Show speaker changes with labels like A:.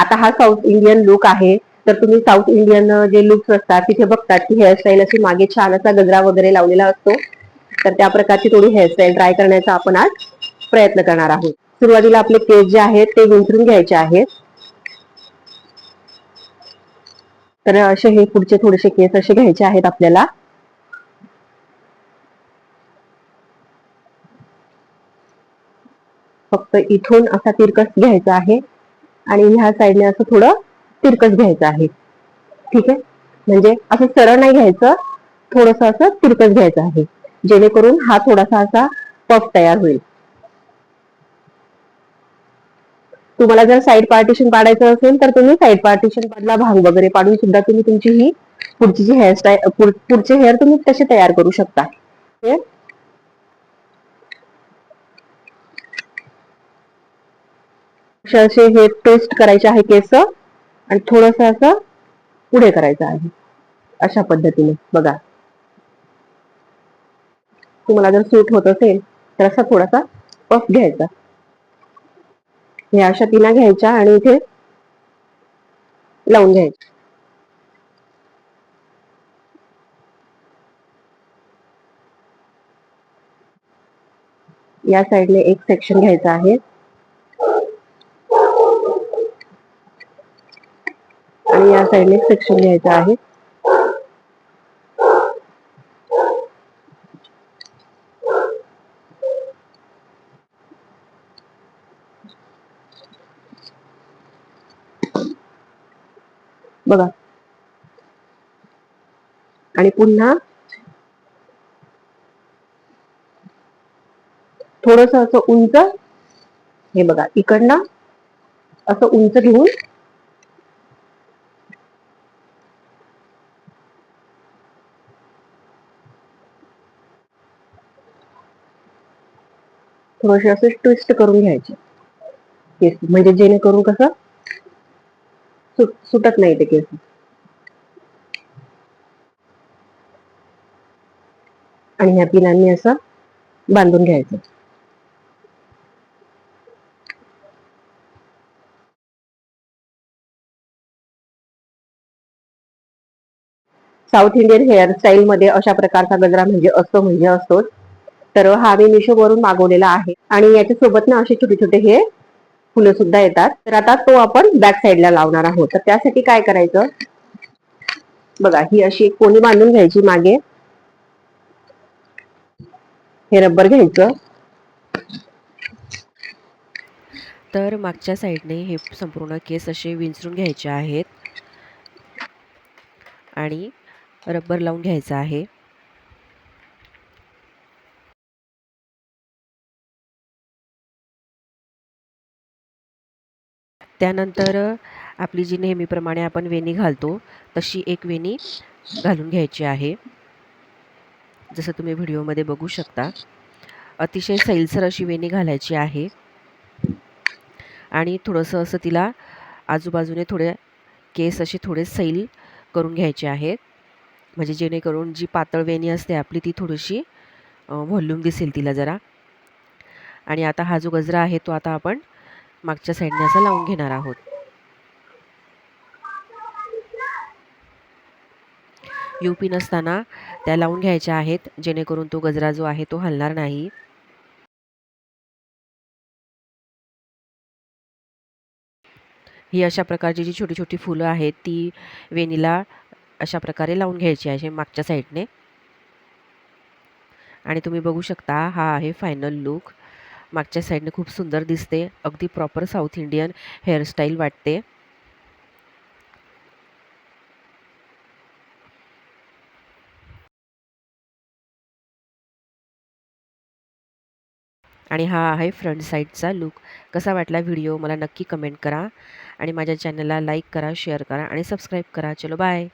A: आता हा south Indian look आहे, तर तुम्ही साऊथ इंडियन जे लुक्स असतात तिथे बघतात की हेअरस्टाईल अशी मागे छान असा गजरा वगैरे लावलेला असतो. तर त्या प्रकारची थोडी हेअरस्टाईल ट्राय करण्याचा आपण आज प्रयत्न करणार आहोत. सुरुवातीला आपले केस जे आहेत ते विंचरून घ्यायचे आहेत. तर असे हे पुढचे थोडेसे केस असे घ्यायचे आहेत आपल्याला. फक्त इथून असा तिरकस घ्यायचा आहे आणि ह्या साईडने असं थोडं तिरकस घ्यायचं आहे. ठीक आहे, म्हणजे असं सरळ नाही घ्यायचं, थोडस असं तिरकस घ्यायचं आहे, जेणेकरून हा थोडासा असा पफ तयार होईल. तुम्हाला जर साईड पार्टिशन पाडायचं असेल तर तुम्ही साईड पार्टिशन मधला भाग वगैरे पाडून सुद्धा तुम्ही तुमची ही पुढची जी हेअरस्टाईल पुढचे हेअर तुम्ही तसे तयार करू शकता. असे हे ट्विस्ट करायचे आहे केस आणि थोडस असं पुढे करायचं आहे, अशा पद्धतीने बघा. तुम्हाला जर सूट होत असेल तर असा थोडासा पफ घ्यायचा. ह्या अशा पिना घ्यायच्या आणि इथे लावून घ्यायच्या. या साईडने एक सेक्शन घ्यायचा आहे आणि या साईडने एक सेक्शन घ्यायचा आहे. बघा, आणि पुन्हा थोडस असं उंच, हे बघा इकडनं असं उंच घेऊन थोडेसे असे ट्विस्ट करून घ्यायचे केस, म्हणजे जेणेकरून कसं सुटत नाही ते केस. आणि ह्या पिनांनी असं बांधून घ्यायचं. साऊथ इंडियन हेअरस्टाईल मध्ये अशा प्रकारचा गजरा म्हणजे असतोच. तर हा मी मिशो वरून मागवलेला आहे आणि याच्या सोबत ना असे छोटे छोटे हे फुलं सुद्धा येतात. तर आता तो आपण बॅक साईडला लावणार आहोत. तर त्यासाठी काय करायचं, बघा ही अशी एक कोणी बांधून घ्यायची मागे. हे रबर घ्यायचं.
B: तर मागच्या साईडने हे संपूर्ण केस असे विंचरून घ्यायचे आहेत आणि रबर लावून घ्यायचा आहे. त्यानंतर आपली जी नेहमीप्रमाणे आपण वेणी घालतो तशी एक वेणी घालून घ्यायची आहे. जसं तुम्ही व्हिडिओमध्ये बघू शकता, अतिशय सैलसर अशी वेणी घालायची आहे आणि थोडंसं असं तिला आजूबाजूने थोडे केस असे थोडे सैल करून घ्यायचे आहेत, म्हणजे जेणेकरून जी पातळ वेणी असते आपली ती थोडीशी व्हॉल्यूम दिसेल तिला जरा. आणि आता हा जो गजरा आहे तो आता आपण मागच्या साईडने असा लावून घेणार आहोत. यूपी नसताना त्या लावून घ्यायच्या आहेत, जेणेकरून तो गजरा जो आहे तो हलणार नाही. ही अशा प्रकारची जी छोटी छोटी फुलं आहेत ती वेणीला अशा प्रकारे लावून घ्यायची आहे मागच्या साईडने. आणि तुम्ही बघू शकता हा आहे फायनल लुक. मागच्या साईडने खूप सुंदर दिसते, अगदी प्रॉपर साऊथ इंडियन हेअरस्टाईल वाटते. आणि हा आहे फ्रंट साईडचा लुक. कसा वाटला व्हिडिओ मला नक्की कमेंट करा आणि माझ्या चॅनलला लाईक करा, शेअर करा आणि सबस्क्राईब करा. चलो बाय.